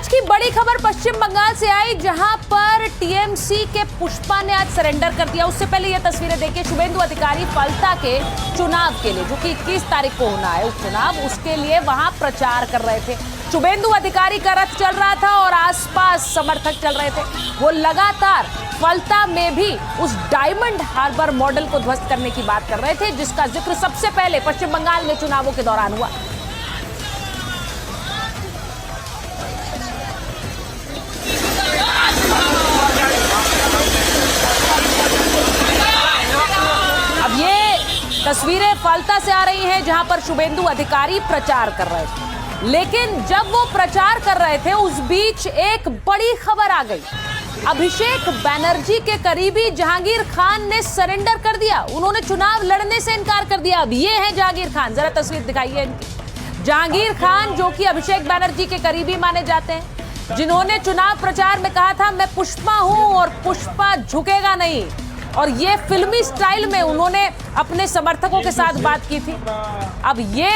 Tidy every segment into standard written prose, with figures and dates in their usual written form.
आज की बड़ी खबर पश्चिम बंगाल से आई, जहां पर टीएमसी के पुष्पा ने आज सरेंडर कर दिया। उससे पहले ये तस्वीरें देखिए, शुभेंदु अधिकारी फलता के चुनाव के लिए, जो कि 21 तारीख को होना है उपचुनाव, उसके लिए वहां प्रचार कर रहे थे। शुभेंदु अधिकारी का रथ चल रहा था और आसपास समर्थक चल रहे थे। वो लगातार फलता में भी उस डायमंड हार्बर मॉडल को ध्वस्त करने की बात कर रहे थे, जिसका जिक्र सबसे पहले पश्चिम बंगाल में चुनावों के दौरान हुआ। अब ये तस्वीरें फलता से आ रही हैं, जहां पर शुभेंदु अधिकारी प्रचार कर रहे थे। लेकिन जब वो प्रचार कर रहे थे, उस बीच एक बड़ी खबर आ गई। अभिषेक बनर्जी के करीबी जहांगीर खान ने सरेंडर कर दिया। उन्होंने चुनाव लड़ने से इनकार कर दिया। अब ये है जहांगीर खान, जरा तस्वीर दिखाइए इनकी। जहांगीर खान, जो कि अभिषेक बनर्जी के करीबी माने जाते हैं, जिन्होंने चुनाव प्रचार में कहा था मैं पुष्पा हूं और पुष्पा झुकेगा नहीं, और ये फिल्मी स्टाइल में उन्होंने अपने समर्थकों के साथ बात की थी। अब ये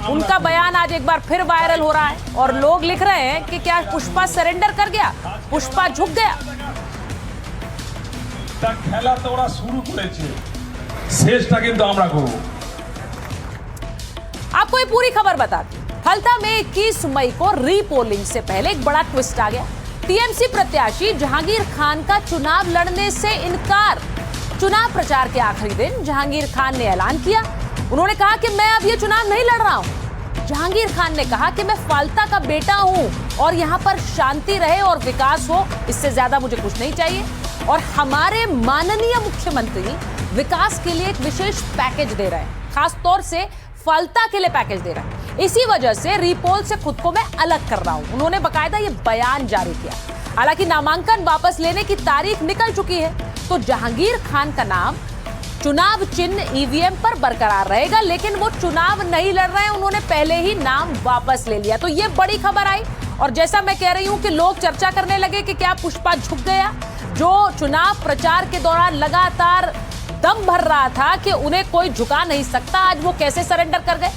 उनका बयान आज एक बार फिर वायरल हो रहा है और लोग लिख रहे हैं कि क्या पुष्पा सरेंडर कर गया, पुष्पा झुक गया। खेला तो ওরা শুরু করেছে, শেষটা কিন্তু আমরা করব। आपको ये पूरी खबर बताती। फलता में 21 मई को रीपोलिंग से पहले एक बड़ा ट्विस्ट आ गया। टीएमसी प्रत्याशी जहांगीर खान का चुनाव लड़ने से इनकार। चुनाव प्रचार के आखिरी दिन जहांगीर खान ने ऐलान किया। उन्होंने कहा कि मैं अब ये चुनाव नहीं लड़ रहा हूं। जहांगीर खान ने कहा कि मैं फलता का बेटा हूं और यहां पर शांति रहे और विकास हो, इससे ज्यादा मुझे कुछ नहीं चाहिए। और हमारे माननीय मुख्यमंत्री विकास के लिए एक विशेष पैकेज दे रहे हैं, खास तौर से फलता के लिए पैकेज दे रहे हैं। इसी वजह से रीपोल से खुद को मैं अलग कर रहा हूं। उन्होंने बकायदा ये बयान जारी किया। हालांकि नामांकन वापस लेने की तारीख निकल चुकी है, तो जहांगीर खान का नाम चुनाव चिन्ह ईवीएम पर बरकरार रहेगा, लेकिन वो चुनाव नहीं लड़ रहे हैं। उन्होंने पहले ही नाम वापस ले लिया। तो ये बड़ी खबर आई, और जैसा मैं कह रही हूं कि लोग चर्चा करने लगे कि क्या पुष्पा झुक गया, जो चुनाव प्रचार के दौरान लगातार दम भर रहा था कि उन्हें कोई झुका नहीं सकता, आज वो कैसे सरेंडर कर गए।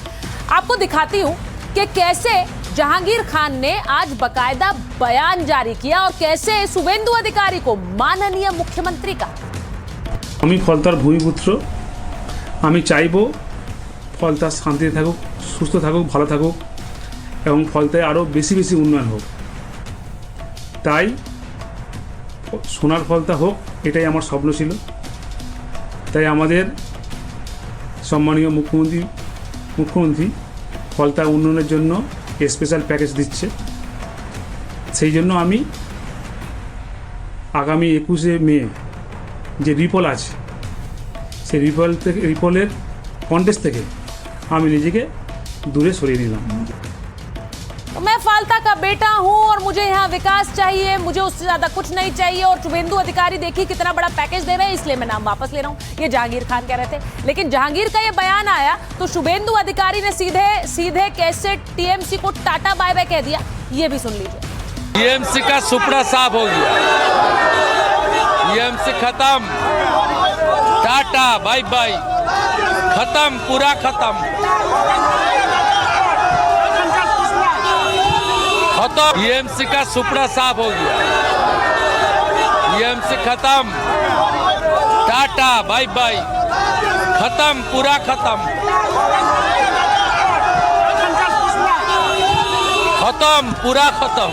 आपको दिखाती हूं कि कैसे जहांगीर खान ने आज बकायदा बयान जारी किया और कैसे शुभेंदु अधिकारी को माननीय मुख्यमंत्री का। আমি ফলতার ভূমিপুত্র, আমি চাইবো ফলতা শান্তিতে থাকুক, সুস্থ থাকুক, ভালো থাকুক এবং ফলতায় আরও বেশি বেশি উন্নয়ন হোক। তাই সোনার ফলতা হোক, এটাই আমার স্বপ্ন ছিল। তাই আমাদের সম্মানীয় মুখ্যমন্ত্রী ফলতা উন্নয়নের জন্য স্পেশাল প্যাকেজ দিচ্ছে। সেই জন্য আমি আগামী 21 মে যে রিপোল আছে, সেই রিপোলের কন্টেস্ট থেকে আমি নিজেকে দূরে সরিয়ে নিলাম। तो मैं फलता का बेटा हूं और मुझे यहाँ विकास चाहिए, मुझे उससे ज्यादा कुछ नहीं चाहिए। और शुभेंदु अधिकारी देखिए कितना बड़ा पैकेज दे रहे हैं, इसलिए मैं नाम वापस ले रहा हूं, ये जहांगीर खान कह रहे थे। लेकिन जहांगीर का ये बयान आया तो शुभेंदु अधिकारी ने सीधे कैसे टीएमसी को टाटा बाय बाय कह दिया, ये भी सुन लीजिए। टीएमसी का सुपड़ा साफ हो गया, टीएमसी खत्म, टाटा बाय बाय, खत्म, पूरा खत्म। टीएमसी का सुपड़ा साफ हो गया, टीएमसी खत्म, टाटा बाय बाय, खत्म, पूरा खत्म, खत्म, पूरा खत्म।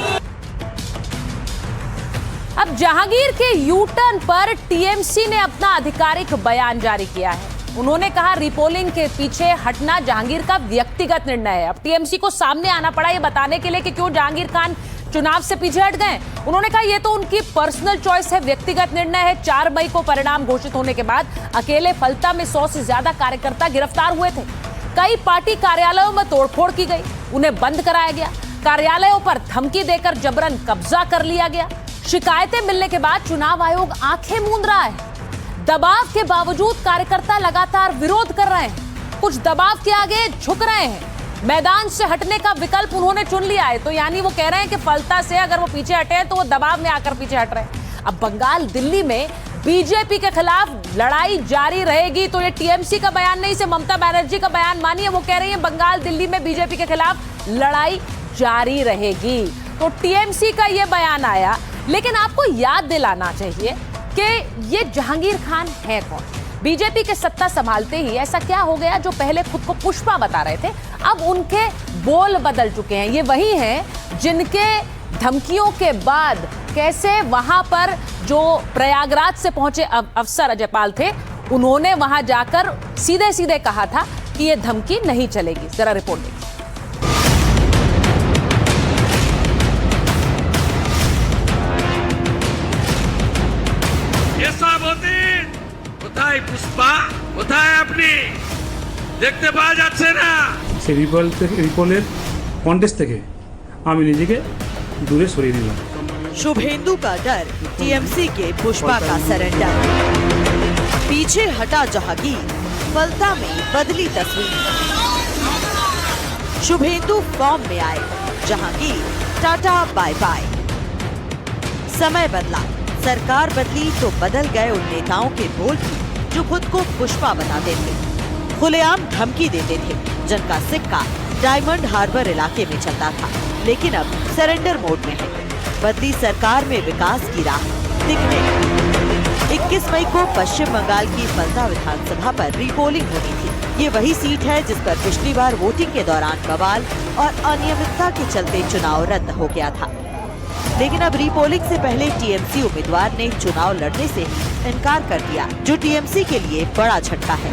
अब जहांगीर के यू टर्न पर टीएमसी ने अपना आधिकारिक बयान जारी किया है। उन्होंने कहा रीपोलिंग के पीछे हटना जहांगीर का व्यक्तिगत निर्णय है। अब टीएमसी को सामने आना पड़ा ये बताने के लिए कि क्यों जहांगीर खान चुनाव से पीछे हट गए। उन्होंने कहा ये तो उनकी पर्सनल चॉइस है, व्यक्तिगत निर्णय है। 4 मई को परिणाम घोषित होने के बाद अकेले फलता में 100 से ज्यादा कार्यकर्ता गिरफ्तार हुए थे। कई पार्टी कार्यालयों में तोड़फोड़ की गई, उन्हें बंद कराया गया, कार्यालयों पर धमकी देकर जबरन कब्जा कर लिया गया। शिकायतें मिलने के बाद चुनाव आयोग आंखें मूंद रहा है। दबाव के बावजूद कार्यकर्ता लगातार विरोध कर रहे हैं, कुछ दबाव के आगे झुक रहे हैं। मैदान से हटने का विकल्प उन्होंने चुन लिया है। तो यानी वो कह रहे हैं कि फलता से अगर वो पीछे हटे हैं तो वो दबाव में आकर पीछे हट रहे हैं। अब बंगाल, दिल्ली में बीजेपी के खिलाफ लड़ाई जारी रहेगी। तो ये टीएमसी का बयान नहीं, इसे ममता बनर्जी का बयान मानिए। वो कह रही है बंगाल, दिल्ली में बीजेपी के खिलाफ लड़ाई जारी रहेगी। तो टीएमसी का ये बयान आया। लेकिन आपको याद दिलाना चाहिए कि ये जहांगीर खान है कौन। बीजेपी के सत्ता संभालते ही ऐसा क्या हो गया, जो पहले खुद को पुष्पा बता रहे थे अब उनके बोल बदल चुके हैं। ये वही हैं जिनके धमकियों के बाद कैसे वहां पर जो प्रयागराज से पहुंचे अफसर अजयपाल थे, उन्होंने वहां जाकर सीधे सीधे कहा था कि ये धमकी नहीं चलेगी। जरा रिपोर्ट देखिए। কোথায় পুষ্পা, কোথায় আপনি দেখতে পাওয়া যাচ্ছে না? সেই রিপোলের কন্টেস্ট থেকে আমি নিজেকে দূরে সরিয়ে নিলাম। शुभेंदु का डर, टीएमसी के पुष्पा का सरेंडर, पीछे हटा जहांगीर, फलता में बदली तस्वीर। शुभेंदु फॉर्म में आए, जहांगीर टाटा बाय बाय। समय बदला, सरकार बदली तो बदल गए उन नेताओं के बोल भी जो खुद को पुष्पा बताते थे, खुलेआम धमकी देते थे, जिनका सिक्का डायमंड हार्बर इलाके में चलता था, लेकिन अब सरेंडर मोड में है। बदली सरकार में विकास की राह दिखने। 21 मई को पश्चिम बंगाल की फलता विधानसभा पर रीपोलिंग होनी थी। ये वही सीट है जिस पर पिछली बार वोटिंग के दौरान बवाल और अनियमितता के चलते चुनाव रद्द हो गया था। लेकिन अब रीपोलिंग से पहले टीएमसी उम्मीदवार ने चुनाव लड़ने से इनकार कर दिया, जो टीएमसी के लिए बड़ा झटका है।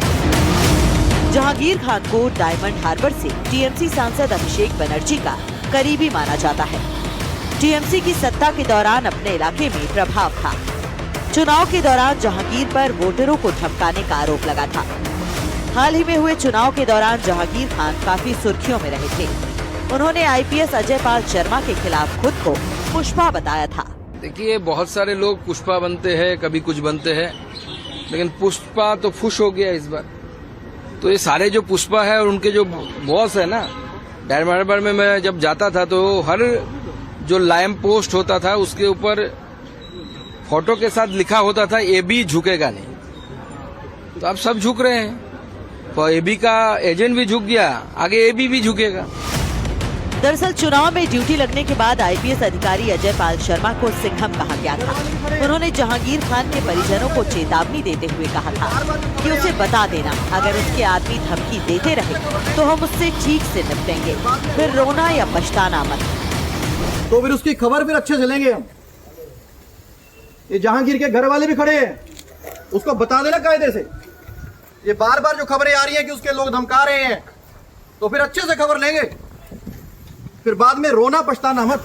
जहांगीर खान को डायमंड हार्बर से टीएमसी सांसद अभिषेक बनर्जी का करीबी माना जाता है। टीएमसी की सत्ता के दौरान अपने इलाके में प्रभाव था। चुनाव के दौरान जहांगीर पर वोटरों को धमकाने का आरोप लगा था। हाल ही में हुए चुनाव के दौरान जहांगीर खान काफी सुर्खियों में रहे थे। उन्होंने आईपीएस अजयपाल शर्मा के खिलाफ खुद को पुष्पा बताया था। देखिए, बहुत सारे लोग पुष्पा बनते हैं, कभी कुछ बनते हैं, लेकिन पुष्पा तो फुश हो गया इस बार। तो ये सारे जो पुष्पा है और उनके जो बॉस है ना, डायमंड हार्बर में मैं जब जाता था तो हर जो लैंप पोस्ट होता था उसके ऊपर फोटो के साथ लिखा होता था एबी झुकेगा नहीं। तो अब सब झुक रहे हैं, तो एबी का एजेंट भी झुक गया, आगे एबी भी झुकेगा। दरअसल चुनाव में ड्यूटी लगने के बाद आईपीएस अधिकारी अजयपाल शर्मा को सिंघम कहा गया था। उन्होंने जहांगीर खान के परिजनों को चेतावनी देते हुए कहा था कि उसे बता देना, अगर उसके आदमी धमकी देते रहे तो हम उससे ठीक से निपटेंगे, फिर रोना या पछताना मत। तो फिर उसकी खबर फिर अच्छे चलेंगे हम। ये जहांगीर के घर वाले भी खड़े हैं, उसको बता देना कायदे से। ये बार बार जो खबरें आ रही हैं कि उसके लोग धमका रहे हैं, तो फिर अच्छे से खबर लेंगे, फिर बाद में रोना पछताना मत।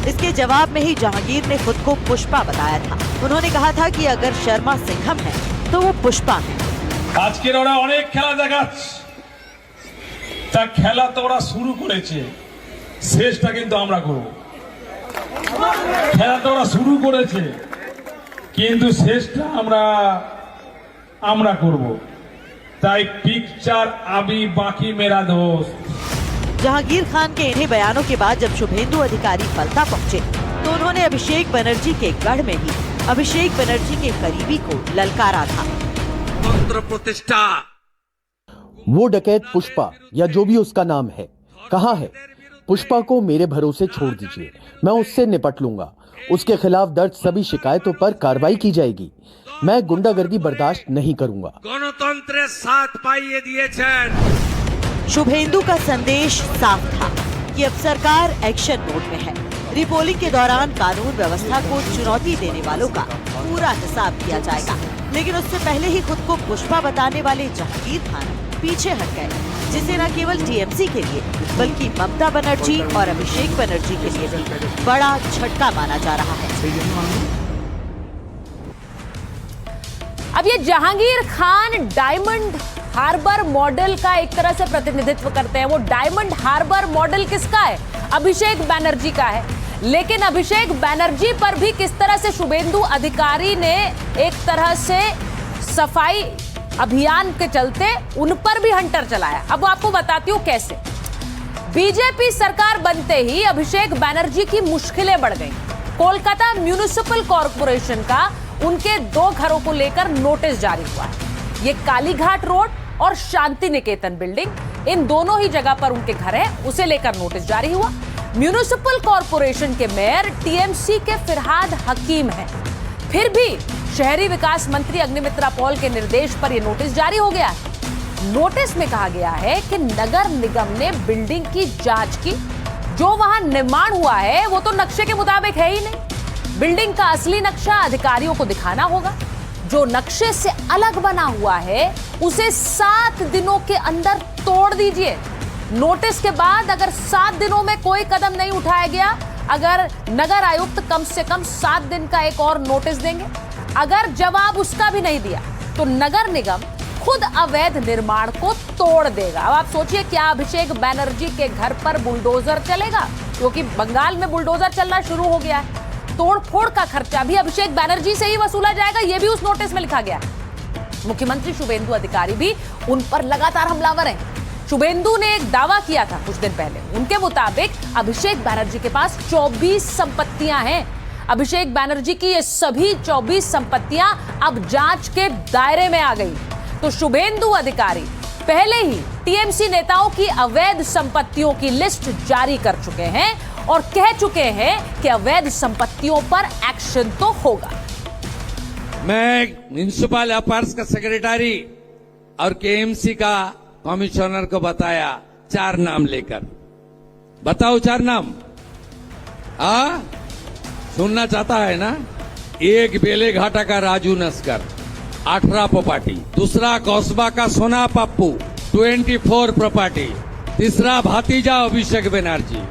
इसके जवाब में ही जहांगीर ने खुद को पुष्पा बताया था। उन्होंने कहा था कि अगर शर्मा सिंघम है तो वो पुष्पा है। আজকের ওরা অনেক খেলা দেখাচ্ছে, তা খেলা তো ওরা শুরু করেছে, শেষটা কিন্তু আমরা করব। খেলা তো ওরা শুরু করেছে, কিন্তু শেষটা আমরা করব। তাই পিকচার আবি বাকি মেরা দোস্ত। जहांगीर खान के इन्हीं बयानों के बाद जब शुभेंदु अधिकारी फलता पहुंचे तो उन्होंने अभिषेक बनर्जी के गढ़ में ही अभिषेक बनर्जी के करीबी को ललकारा था। तंत्र प्रतिष्ठा। वो डकैत पुष्पा या जो भी उसका नाम है कहाँ है? पुष्पा को मेरे भरोसे छोड़ दीजिए, मैं उससे निपट लूंगा। उसके खिलाफ दर्ज सभी शिकायतों पर कार्रवाई की जाएगी। मैं गुंडागर्दी बर्दाश्त नहीं करूंगा। गणतंत्र साथ पाइए दिए। शुभेंदु का संदेश साफ था कि अब सरकार एक्शन मोड में है। रिपोलिंग के दौरान कानून व्यवस्था को चुनौती देने वालों का पूरा हिसाब किया जाएगा। लेकिन उससे पहले ही खुद को पुष्पा बताने वाले जहांगीर खान पीछे हट गए, जिसे न केवल टीएमसी के लिए बल्कि ममता बनर्जी और अभिषेक बनर्जी के लिए भी बड़ा झटका माना जा रहा है। अब ये जहांगीर खान डायमंड हार्बर मॉडल का एक तरह से प्रतिनिधित्व करते हैं। वो डायमंड हार्बर मॉडल किसका है? अभिषेक बनर्जी का है। लेकिन अभिषेक बनर्जी पर भी किस तरह से शुभेंदु अधिकारी ने एक तरह से सफाई अभियान के चलते उन पर भी हंटर चलाया। अब आपको बताती हूं कैसे। बीजेपी सरकार बनते ही अभिषेक बनर्जी की मुश्किलें बढ़ गईं। कोलकाता म्युनिसिपल कॉर्पोरेशन का उनके 2 घरों को लेकर नोटिस जारी हुआ है। ये कालीघाट रोड और शांति निकेतन बिल्डिंग, इन दोनों ही जगह पर उनके घर है, उसे लेकर नोटिस जारी हुआ। म्युनिसिपल कॉरपोरेशन के मेयर टीएमसी के फिरहाद हकीम हैं। फिर भी शहरी विकास मंत्री अग्निमित्रा पॉल के निर्देश पर यह नोटिस जारी हो गया है। नोटिस में कहा गया है कि नगर निगम ने बिल्डिंग की जांच की। जो वहां निर्माण हुआ है वो तो नक्शे के मुताबिक है ही नहीं। बिल्डिंग का असली नक्शा अधिकारियों को दिखाना होगा। जो नक्शे से अलग बना हुआ है उसे 7 दिनों के अंदर तोड़ दीजिए। नोटिस के बाद अगर 7 दिनों में कोई कदम नहीं उठाया गया, अगर नगर आयुक्त कम से कम 7 दिन का एक और नोटिस देंगे। अगर जवाब उसका भी नहीं दिया तो नगर निगम खुद अवैध निर्माण को तोड़ देगा। अब आप सोचिए, क्या अभिषेक बैनर्जी के घर पर बुलडोजर चलेगा? क्योंकि बंगाल में बुलडोजर चलना शुरू हो गया है। तोड़फोड़ का खर्चा भी अभिषेक बैनर्जी से ही वसूला जाएगा, यह भी उस नोटिस में लिखा गया है। मुख्यमंत्री शुभेंदु अधिकारी भी उन पर लगातार हमलावर हैं। शुभेंदु ने एक दावा किया था कुछ दिन पहले। उनके मुताबिक अभिषेक बैनर्जी के पास 24 संपत्तियां हैं। अभिषेक बैनर्जी की ये सभी 24 संपत्तियां अब जांच के दायरे में आ गई। तो शुभेंदु अधिकारी पहले ही टीएमसी नेताओं की अवैध संपत्तियों की लिस्ट जारी कर चुके हैं और कह चुके हैं कि अवैध संपत्तियों पर एक्शन तो होगा। मैं म्युनिसिपल अफेयर्स का सेक्रेटरी और केएमसी का कमिश्नर को बताया 4 नाम लेकर। बताओ 4 नाम। सुनना चाहता है ना? एक बेलेघाटा का राजू नस्कर 18 प्रॉपर्टी, दूसरा कौसबा का सोना पप्पू 24 प्रॉपर्टी, तीसरा भातीजा Abhishek Banerjee,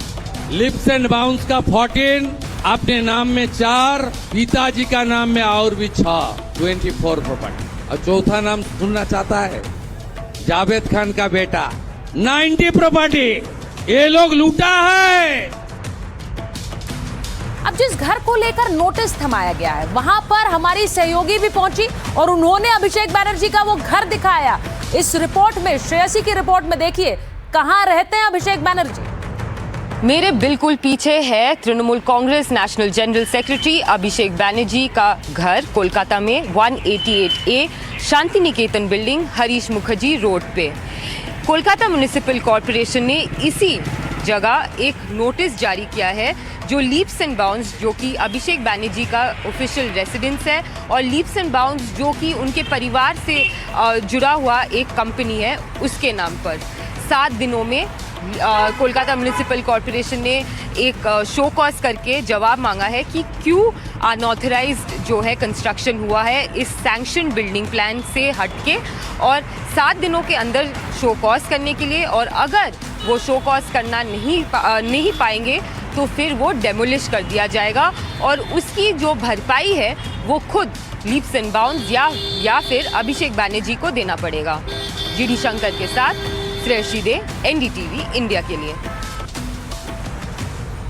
lips and bounce का 14, अपने नाम में 4, पिताजी का नाम में और भी 6, 24 प्रॉपर्टी। और चौथा नाम सुनना चाहता है? जावेद खान का बेटा 90 प्रॉपर्टी। ये लोग लूटा है। अब जिस घर को लेकर नोटिस थमाया गया है वहां पर हमारी सहयोगी भी पहुंची और उन्होंने अभिषेक बैनर्जी का वो घर दिखाया। इस रिपोर्ट में, श्रेयसी की रिपोर्ट में देखिए कहां रहते हैं अभिषेक बैनर्जी। मेरे बिल्कुल पीछे है Trinamool Congress national general secretary Abhishek Banerjee का घर कोलकाता में 188A Shanti Niketan building, Harish Mukherjee road पे। कोलकाता म्युनिसिपल कॉरपोरेशन ने इसी जगह एक नोटिस जारी किया है जो लीप्स एंड बाउंड्स, जो कि अभिषेक बैनर्जी का ऑफिशियल रेसिडेंस है, और लीप्स एंड बाउंड्स जो कि उनके परिवार से जुड़ा हुआ एक कंपनी है, उसके नाम पर 7 दिनों में कोलकाता म्युनिसिपल कॉरपोरेशन ने एक शो कॉज करके जवाब मांगा है कि क्यों अनऑथराइज्ड जो है कंस्ट्रक्शन हुआ है इस सैंक्शन बिल्डिंग प्लान से हटके, और 7 दिनों के अंदर शो कॉज करने के लिए, और अगर वो शो कॉज करना नहीं पाएंगे तो फिर वो डेमोलिश कर दिया जाएगा और उसकी जो भरपाई है वो खुद लीप्स एंड बाउंड्स या फिर अभिषेक बैनर्जी को देना पड़ेगा। जीडी शंकर के साथ श्रेयसी दे, एनडीटीवी इंडिया के लिए।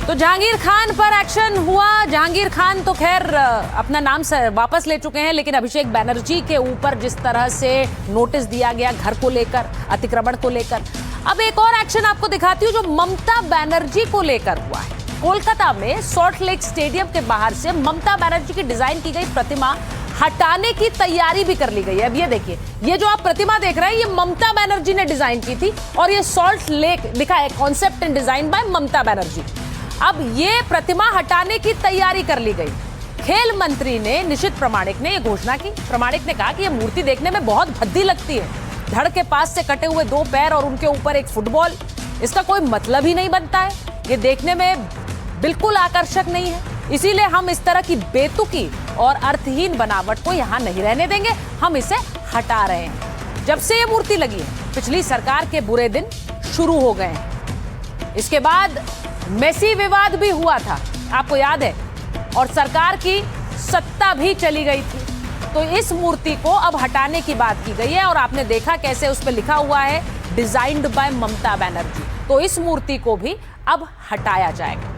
तो जहांगीर खान पर एक्शन हुआ। जहांगीर खान तो खैर अपना नाम वापस ले चुके हैं, लेकिन अभिषेक बैनर्जी के ऊपर जिस तरह से नोटिस दिया गया घर को लेकर, अतिक्रमण को लेकर, अब एक और एक्शन आपको दिखाती हूँ जो ममता बैनर्जी को लेकर हुआ है। कोलकाता में सॉल्ट लेक स्टेडियम के बाहर से ममता बैनर्जी की डिजाइन की गई प्रतिमा हटाने की तैयारी भी कर ली गई है। अब ये देखिए, ये जो आप प्रतिमा देख रहे हैं ये ममता बैनर्जी ने डिजाइन की थी और ये सॉल्ट लेक लिखा है concept and design by Mamata Banerjee. अब ये प्रतिमा हटाने की तैयारी कर ली गई। खेल मंत्री ने निशित प्रामाणिक ने यह घोषणा की। प्रामाणिक ने कहा कि यह मूर्ति देखने में बहुत भद्दी लगती है, धड़ के पास से कटे हुए 2 पैर और उनके ऊपर एक फुटबॉल, इसका कोई मतलब ही नहीं बनता है, ये देखने में बिल्कुल आकर्षक नहीं है, इसीलिए हम इस तरह की बेतुकी और अर्थहीन बनावट को यहाँ नहीं रहने देंगे, हम इसे हटा रहे हैं। जब से ये मूर्ति लगी है पिछली सरकार के बुरे दिन शुरू हो गए हैं। इसके बाद मेसी विवाद भी हुआ था, आपको याद है, और सरकार की सत्ता भी चली गई थी। तो इस मूर्ति को अब हटाने की बात की गई है और आपने देखा कैसे उस पर लिखा हुआ है डिजाइन्ड बाय ममता बैनर्जी। तो इस मूर्ति को भी अब हटाया जाएगा।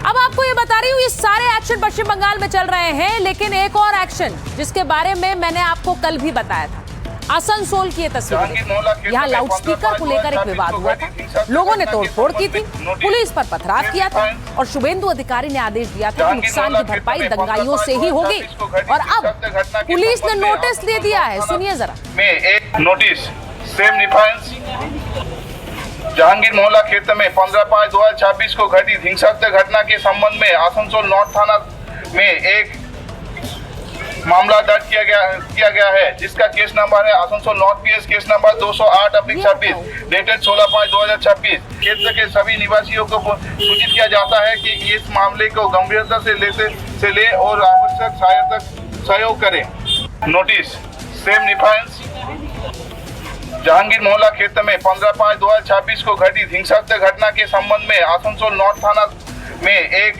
अब आपको ये बता रही हूँ, ये सारे एक्शन पश्चिम बंगाल में चल रहे हैं, लेकिन एक और एक्शन जिसके बारे में मैंने आपको कल भी बताया था, आसनसोल की ये तस्वीर। यहाँ लाउडस्पीकर को लेकर एक विवाद हुआ था, लोगों ने तोड़फोड़ की थी, पुलिस पर पथराव किया था और शुभेंदु अधिकारी ने आदेश दिया था कि नुकसान की भरपाई दंगाइयों से ही होगी। और अब पुलिस ने नोटिस दे दिया है, सुनिए जरा। में एक नोटिस सेम डिफेंस जहांगीर मोहल्ला क्षेत्र में 15/5/2026 को घटित हिंसक घटना के संबंध में आसनसोल नॉर्थ थाना में एक मामला दर्ज किया गया है, जिसका केस नंबर है Asansol north PS case number 208/26 dated 16/5/2026। क्षेत्र के सभी निवासियों को सूचित किया जाता है कि इस मामले को गंभीरता से ले और आवश्यक सहयोग करें। नोटिस सेम रिफरेंस जहांगीर मोहल्ला क्षेत्र में 15/5/2026 को घटित हिंसक घटना के संबंध में आसनसोल नॉर्थ थाना में एक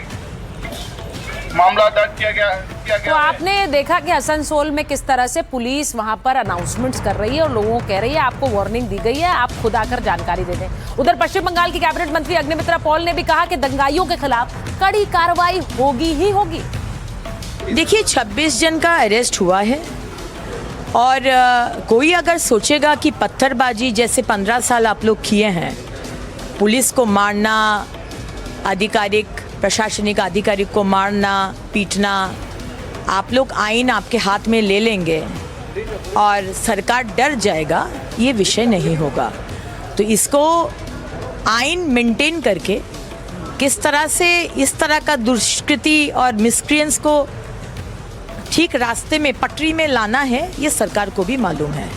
मामला दर्ज किया गया तो आपने देखा कि आसनसोल में किस तरह से पुलिस वहां पर अनाउंसमेंट्स कर रही है और लोगों को कह रही है आपको वार्निंग दी गई है, आप खुद आकर जानकारी दे दें। उधर पश्चिम बंगाल की कैबिनेट मंत्री अग्निमित्रा पॉल ने भी कहा कि दंगाइयों के खिलाफ कड़ी कार्रवाई होगी ही होगी। देखिए 26 जन का अरेस्ट हुआ है और कोई अगर सोचेगा कि पत्थरबाजी जैसे 15 साल आप लोग किए हैं, पुलिस को मारना, आधिकारिक प्रशासनिक अधिकारी को मारना पीटना, आप लोग आईन आपके हाथ में ले लेंगे और सरकार डर जाएगा, ये विषय नहीं होगा। तो इसको आईन मेंटेन करके किस तरह से इस तरह का दुष्कृति और मिसक्रिएंस को ठीक रास्ते में पटरी में लाना है, ये सरकार को भी मालूम है।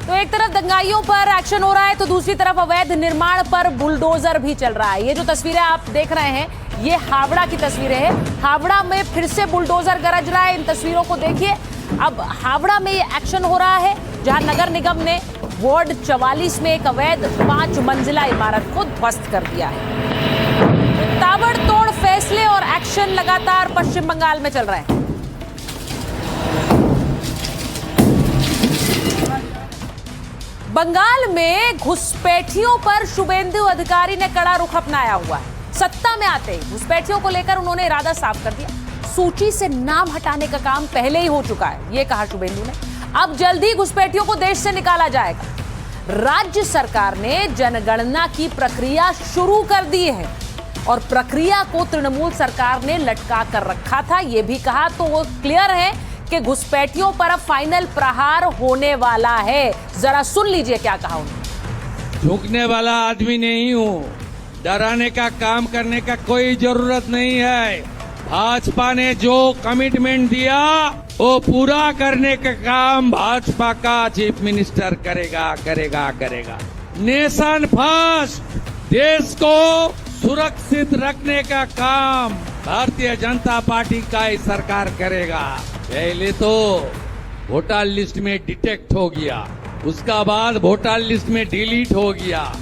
तो एक तरफ दंगाइयों पर एक्शन हो रहा है तो दूसरी तरफ अवैध निर्माण पर बुलडोजर भी चल रहा है। ये जो तस्वीरें आप देख रहे हैं ये हावड़ा की तस्वीरें हैं। हावड़ा में फिर से बुलडोजर गरज रहा है। इन तस्वीरों को देखिए। अब हावड़ा में ये एक्शन हो रहा है जहां नगर निगम ने वार्ड 44 में एक अवैध 5 मंजिला इमारत को ध्वस्त कर दिया है। ताबड़तोड़ फैसले और एक्शन लगातार पश्चिम बंगाल में चल रहे हैं। बंगाल में घुसपैठियों पर शुभेंदु अधिकारी ने कड़ा रुख अपनाया हुआ है। सत्ता में आते ही घुसपैठियों को लेकर उन्होंने इरादा साफ कर दिया। सूची से नाम हटाने का काम पहले ही हो चुका है, ये कहा शुभेंदु ने। अब जल्दी घुसपैठियों को देश से निकाला जाएगा। राज्य सरकार ने जनगणना की प्रक्रिया शुरू कर दी है और प्रक्रिया को तृणमूल सरकार ने लटका कर रखा था, यह भी कहा। तो वो क्लियर है कि घुसपैठियों पर अब फाइनल प्रहार होने वाला है। जरा सुन लीजिए क्या कहा उन्होंने। झुकने वाला आदमी नहीं हूँ, डराने का काम करने का कोई जरूरत नहीं है। भाजपा ने जो कमिटमेंट दिया वो पूरा करने का काम भाजपा का चीफ मिनिस्टर करेगा। नेशन फर्स्ट, देश को सुरक्षित रखने का काम भारतीय जनता पार्टी का ही सरकार करेगा। पहले तो वोटर लिस्ट में डिटेक्ट हो गया, उसका बाद वोटर लिस्ट में डिलीट हो गया।